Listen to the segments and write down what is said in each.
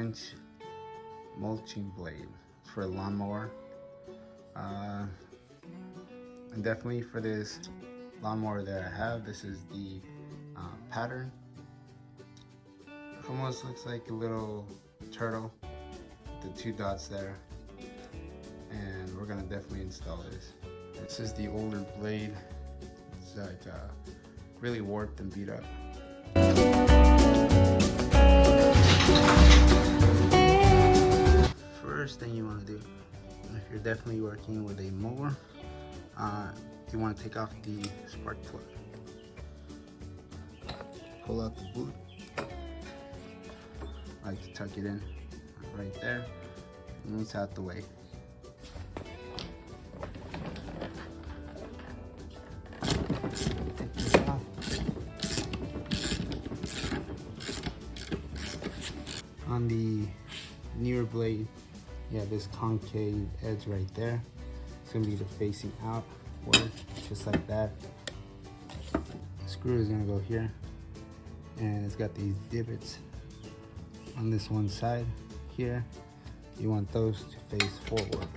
2-inch mulching blade for a lawnmower. And definitely for this lawnmower that I have, this is the pattern. Almost looks like a little turtle with the 2 dots there. And we're gonna definitely install this. This is the older blade. It's like really warped and beat up. First thing you want to do, if you're definitely working with a mower, you want to take off the spark plug. Pull out the boot. I like to tuck it in right there, and it's out the way. Take this off. On the newer blade, you have this concave edge right there. It's gonna be the facing outward, just like that. The screw is gonna go here, and it's got these divots on this one side here. You want those to face forward.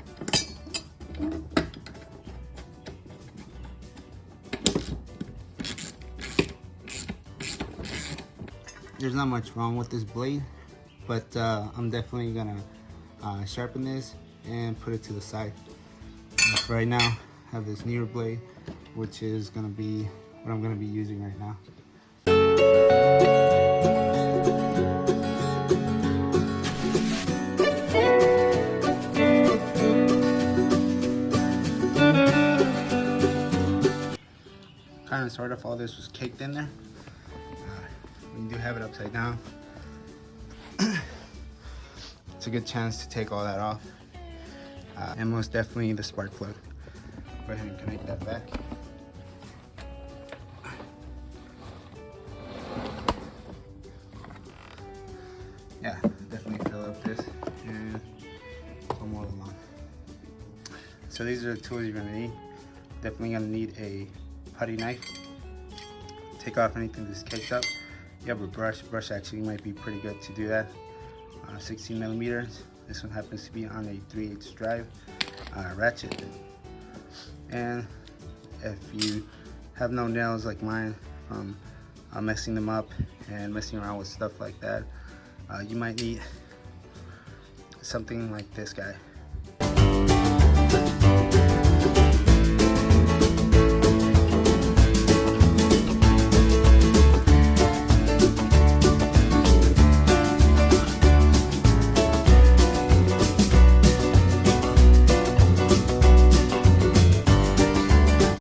There's not much wrong with this blade, but I'm definitely gonna sharpen this and put it to the side. For right now, I have this newer blade, which is gonna be what I'm gonna be using right now. Kind of sort of all this was caked in there. When you do have it upside down, it's a good chance to take all that off. And most definitely the spark plug. Go ahead and connect that back. Yeah, definitely fill up this and some more along. So these are the tools you're gonna need. Definitely gonna need a putty knife. Take off anything that's caked up. You have a brush. Brush actually might be pretty good to do that. 16 millimeters. This one happens to be on a 3/8 drive ratchet. And if you have no nails like mine from messing them up and messing around with stuff like that, you might need something like this guy.